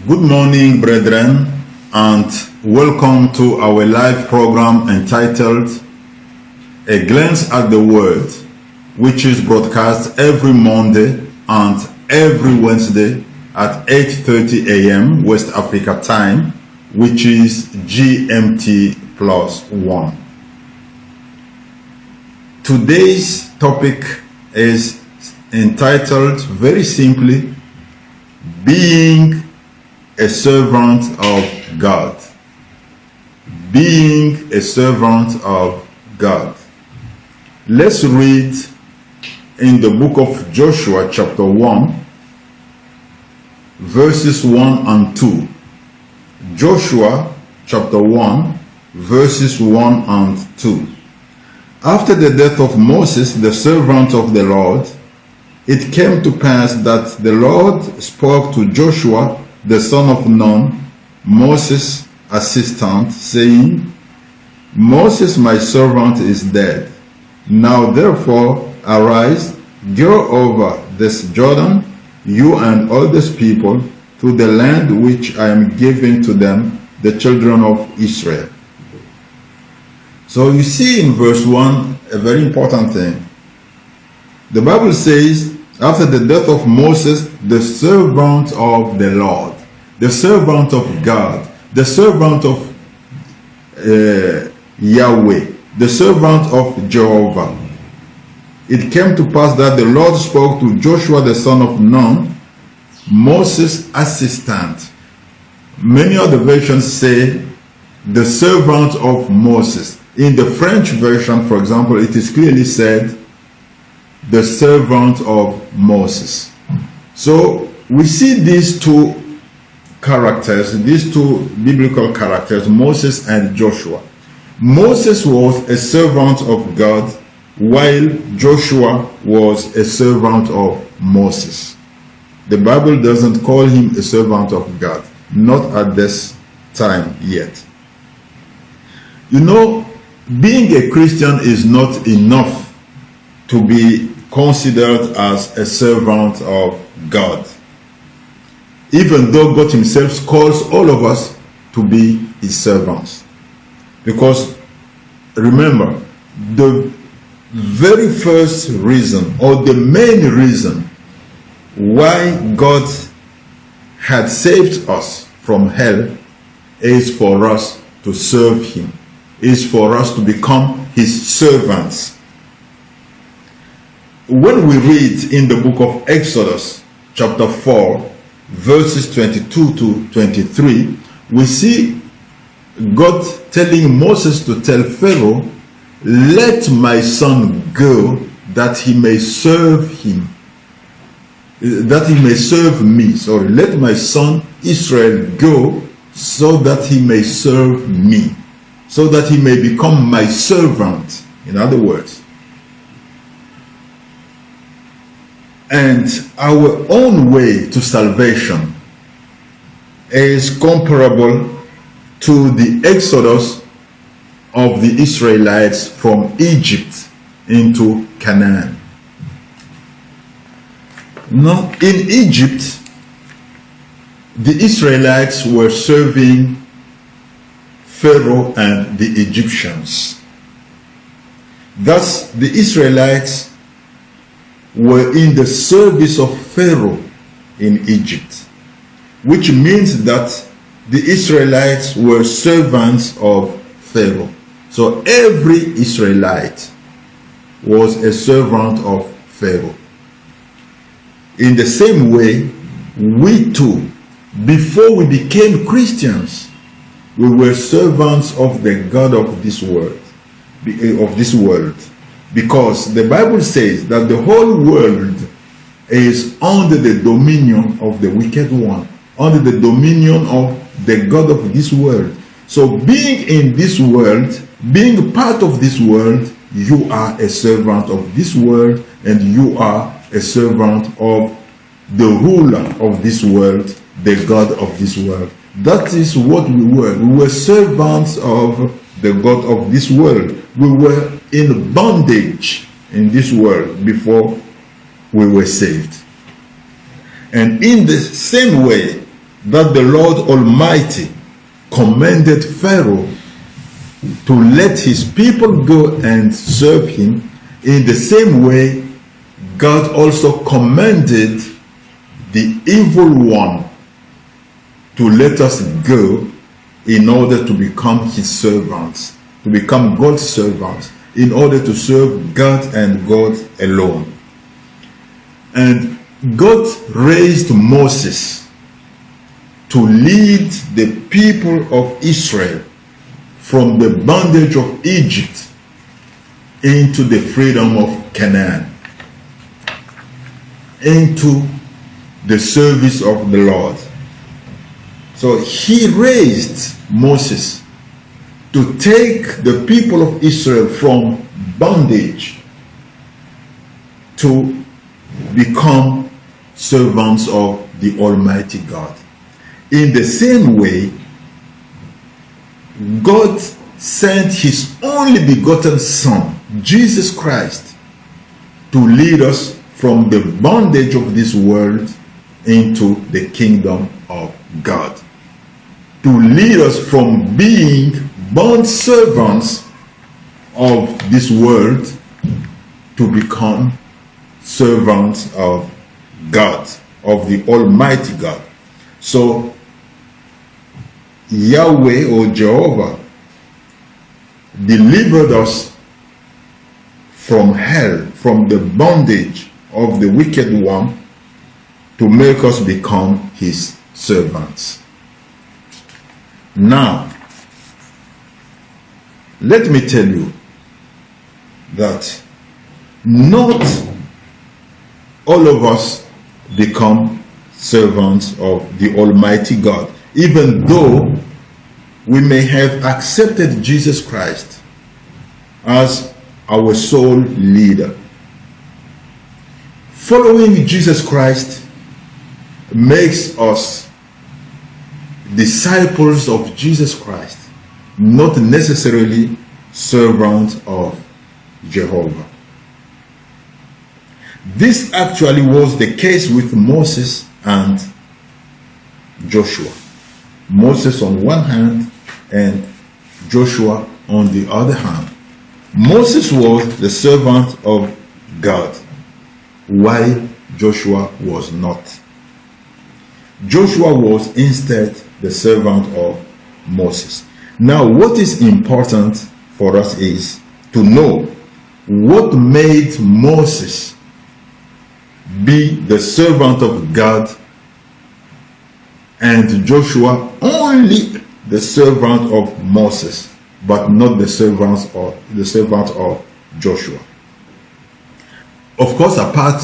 Good morning, brethren, and welcome to our live program entitled A Glance at the Word, which is broadcast every Monday and every Wednesday at 8:30 a.m. West Africa time, which is GMT +1. Today's topic is entitled very simply, Being a Servant of God. Being a servant of God. Let's read in the book of Joshua chapter 1, verses 1 and 2. Joshua chapter 1, verses 1 and 2. After the death of Moses, the servant of the Lord, it came to pass that the Lord spoke to Joshua, the son of Nun, Moses' assistant, saying, Moses, my servant, is dead. Now therefore arise, go over this Jordan, you and all this people, to the land which I am giving to them, the children of Israel. So you see in verse 1 a very important thing. The Bible says, after the death of Moses, the servant of the Lord, the servant of God, the servant of Yahweh, the servant of Jehovah. It came to pass that the Lord spoke to Joshua the son of Nun, Moses' assistant. Many of the versions say the servant of Moses. In the French version, for example, it is clearly said the servant of Moses. So we see these two characters, these two biblical characters, Moses and Joshua. Moses was a servant of God, while Joshua was a servant of Moses. The Bible doesn't call him a servant of God, not at this time yet. You know, being a Christian is not enough to be considered as a servant of God, even though God himself calls all of us to be his servants. Because remember, the very first reason, or the main reason why God had saved us from hell is for us to serve him, is for us to become his servants. When we read in the book of Exodus chapter 4 verses 22 to 23, we see God telling Moses to tell Pharaoh, let my son go that he may serve him, that he may serve me. Sorry, let my son Israel go so that he may serve me, so that he may become my servant. In other words, and our own way to salvation is comparable to the exodus of the Israelites from Egypt into Canaan. Now, in Egypt, the Israelites were serving Pharaoh and the Egyptians. Thus, the Israelites were in the service of Pharaoh in Egypt, which means that the Israelites were servants of Pharaoh. So every Israelite was a servant of Pharaoh. In the same way, we too, before we became Christians, we were servants of the God of this world, because the Bible says that the whole world is under the dominion of the wicked one, under the dominion of the God of this world. So being in this world, being part of this world, you are a servant of this world, and you are a servant of the ruler of this world, the God of this world. That is what we were. We were servants of the God of this world. We were in bondage in this world before we were saved. And in the same way, that the Lord Almighty commanded Pharaoh to let his people go and serve him, in the same way God also commanded the evil one to let us go in order to become his servants, to become God's servants, in order to serve God and God alone. And God raised Moses to lead the people of Israel from the bondage of Egypt into the freedom of Canaan, into the service of the Lord. So he raised Moses to take the people of Israel from bondage to become servants of the Almighty God. In the same way, God sent his only begotten Son, Jesus Christ, to lead us from the bondage of this world into the kingdom of God. To lead us from being bond servants of this world to become servants of God, of the Almighty God. So Yahweh or Jehovah delivered us from hell, from the bondage of the wicked one, to make us become his servants. Now, let me tell you that not all of us become servants of the Almighty God, even though we may have accepted Jesus Christ as our sole leader. Following Jesus Christ makes us disciples of Jesus Christ, not necessarily servants of Jehovah. This actually was the case with Moses and Joshua. Moses on one hand and Joshua on the other hand. Moses was the servant of God, while Joshua was not. Joshua was instead the servant of Moses. Now, what is important for us is to know what made Moses be the servant of God and Joshua only the servant of Moses, but not the servant of Joshua. Of course, apart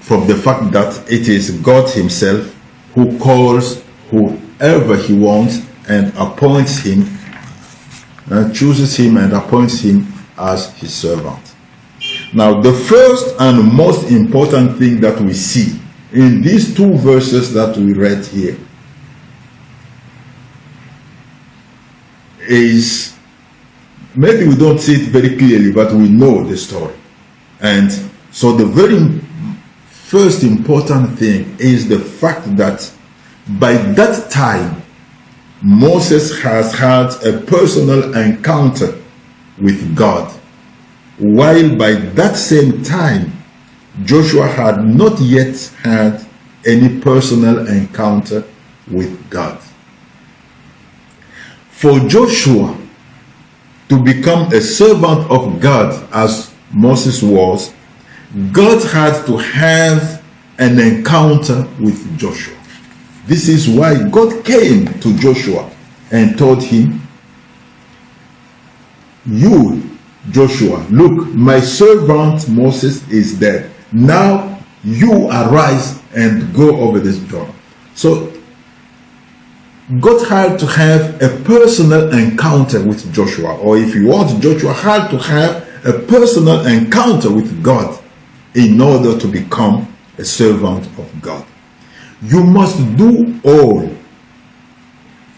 from the fact that it is God himself who calls whoever he wants and appoints him, and chooses him and appoints him as his servant. Now, the first and most important thing that we see in these two verses that we read here is, maybe we don't see it very clearly, but we know the story. And so the very first important thing is the fact that by that time, Moses has had a personal encounter with God, while by that same time, Joshua had not yet had any personal encounter with God. For Joshua to become a servant of God as Moses was, God had to have an encounter with Joshua. This is why God came to Joshua and told him, "You, Joshua, look, my servant Moses is dead. Now you arise and go over this Jordan." So God had to have a personal encounter with Joshua, or if you want, Joshua had to have a personal encounter with God in order to become a servant of God. You must do all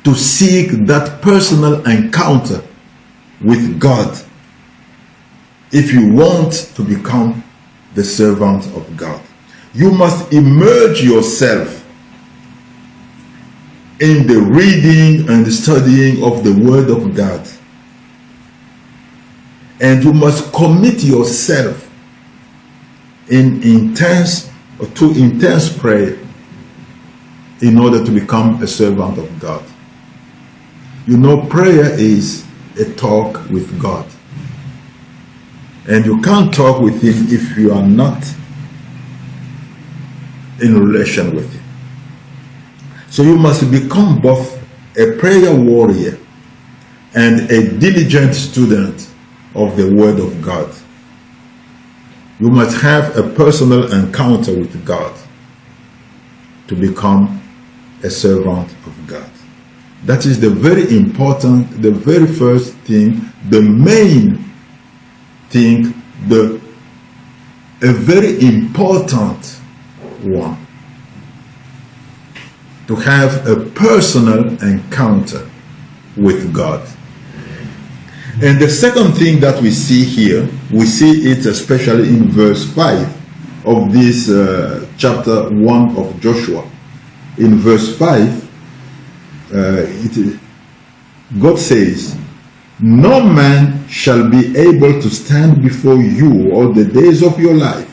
to seek that personal encounter with God if you want to become the servant of God. You must immerse yourself in the reading and the studying of the Word of God. And you must commit yourself in intense prayer in order to become a servant of God. You know, prayer is a talk with God. And you can't talk with Him if you are not in relation with Him. So you must become both a prayer warrior and a diligent student of the Word of God. You must have a personal encounter with God to become a servant of God. That is the very important, the very first thing, the main thing, a very important one. To have a personal encounter with God. And the second thing that we see here, we see it especially in verse 5 of this chapter 1 of Joshua. In verse 5, God says, "No man shall be able to stand before you all the days of your life.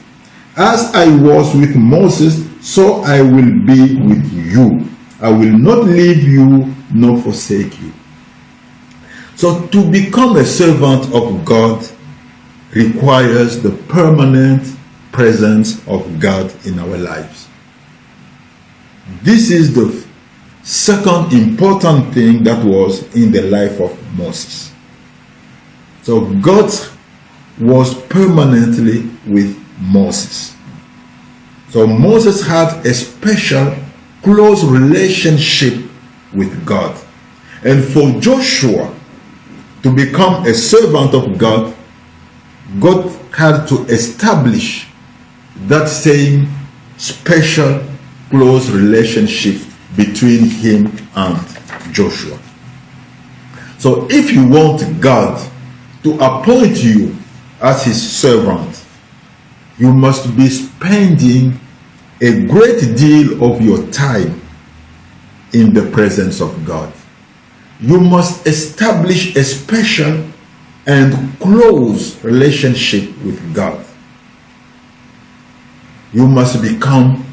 As I was with Moses, so I will be with you. I will not leave you nor forsake you." So to become a servant of God requires the permanent presence of God in our lives. This is the second important thing that was in the life of Moses. So God was permanently with Moses. So Moses had a special, close relationship with God. And for Joshua to become a servant of God, God had to establish that same special, close relationship between him and Joshua. So if you want God to appoint you as His servant, you must be spending a great deal of your time in the presence of God. You must establish a special and close relationship with God. You must become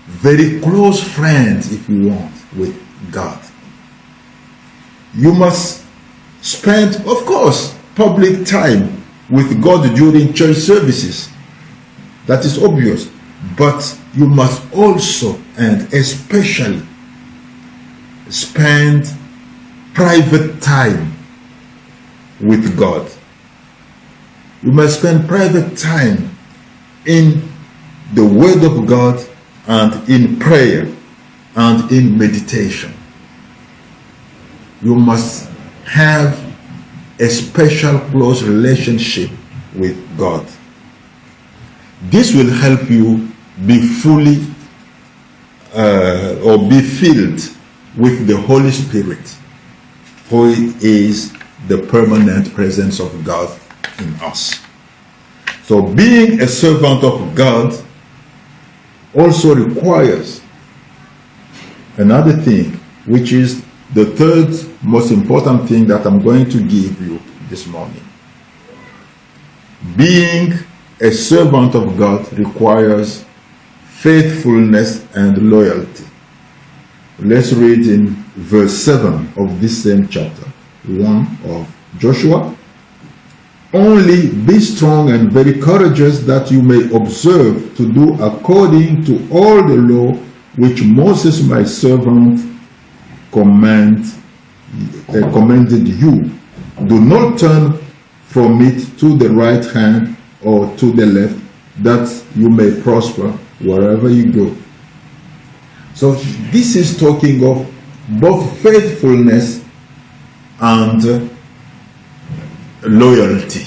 very close friends, if you want, with God. You must spend, of course, public time with God during church services. That is obvious. But you must also and especially spend private time with God. You must spend private time in the Word of God and in prayer and in meditation. You must have a special close relationship with God. This will help you be fully or be filled with the Holy Spirit, who is the permanent presence of God in us. So being a servant of God also requires another thing, which is the third most important thing that I'm going to give you this morning. Being a servant of God requires faithfulness and loyalty. Let's read in verse 7 of this same chapter 1 of Joshua. "Only be strong and very courageous, that you may observe to do according to all the law which Moses my servant commanded you. Do not turn from it to the right hand or to the left, that you may prosper wherever you go." So this is talking of both faithfulness and loyalty.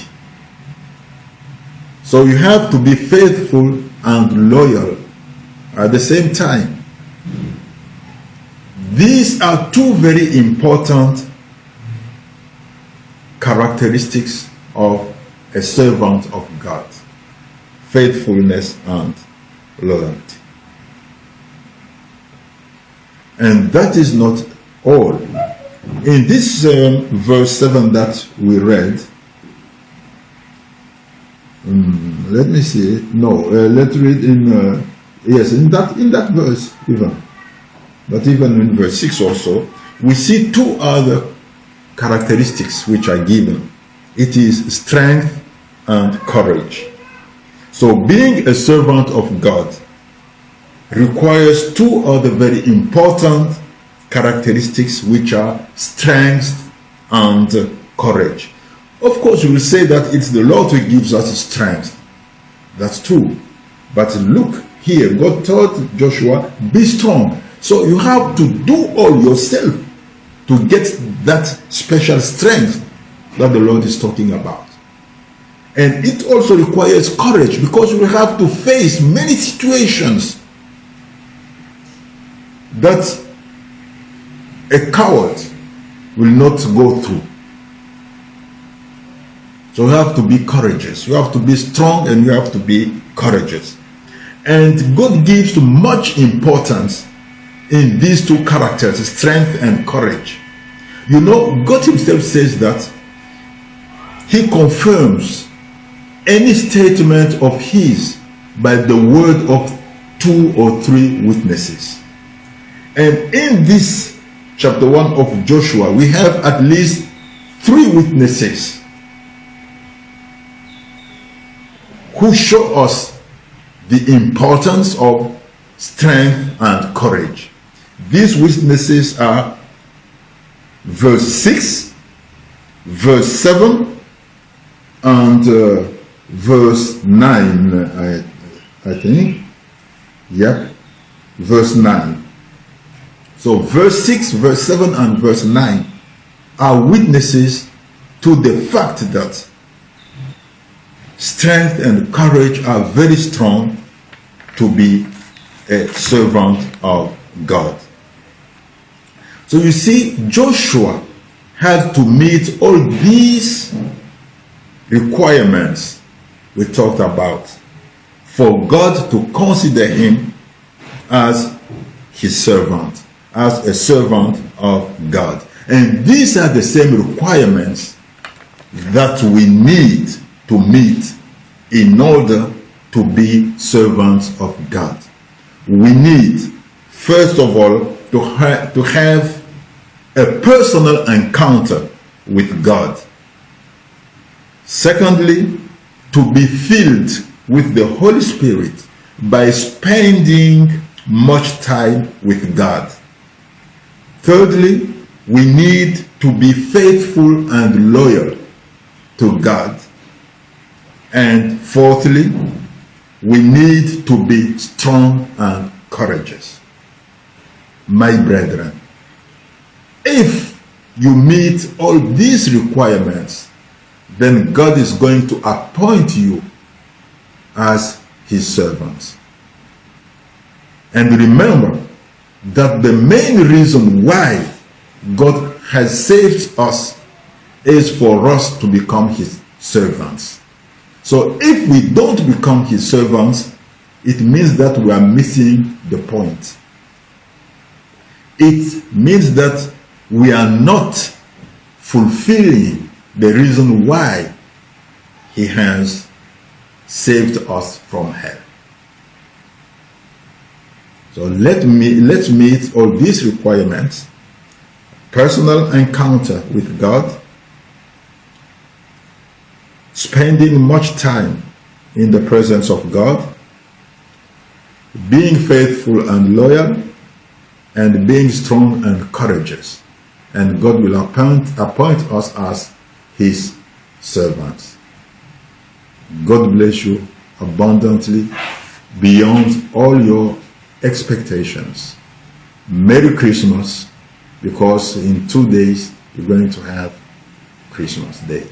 So you have to be faithful and loyal at the same time. These are two very important characteristics of a servant of God: faithfulness and loyalty. And that is not all. In this verse 7 that we read, let me see. No, let's read in yes, in that verse even. But even in verse 6 also, we see two other characteristics which are given. It is strength and courage. So being a servant of God requires two other very important characteristics, which are strength and courage. Of course, you will say that it's the Lord who gives us strength. That's true. But look here, God told Joshua, be strong. So you have to do all yourself to get that special strength that the Lord is talking about. And it also requires courage, because you will have to face many situations that a coward will not go through. So you have to be courageous. You have to be strong and you have to be courageous. And God gives much importance in these two characters, strength and courage. You know, God himself says that he confirms any statement of his by the word of 2 or 3 witnesses. And in this chapter 1 of Joshua, we have at least 3 witnesses who show us the importance of strength and courage. These witnesses are verse 6, verse 7, and verse 9, I think. Yep, verse 9. So verse 6, verse 7, and verse 9 are witnesses to the fact that strength and courage are very strong to be a servant of God. So you see, Joshua had to meet all these requirements we talked about for God to consider him as his servant, as a servant of God. And these are the same requirements that we need to meet in order to be servants of God. We need, first of all, to have a personal encounter with God. Secondly, to be filled with the Holy Spirit by spending much time with God. Thirdly, we need to be faithful and loyal to God. And fourthly, we need to be strong and courageous. My brethren, if you meet all these requirements, then God is going to appoint you as his servants. And remember that the main reason why God has saved us is for us to become his servants. So if we don't become his servants, it means that we are missing the point. It means that we are not fulfilling the reason why he has saved us from hell. So let's meet all these requirements: personal encounter with God, spending much time in the presence of God, being faithful and loyal, and being strong and courageous. And God will appoint us as his servants. God bless you abundantly beyond all your expectations. Merry Christmas, because in 2 days you're going to have Christmas Day.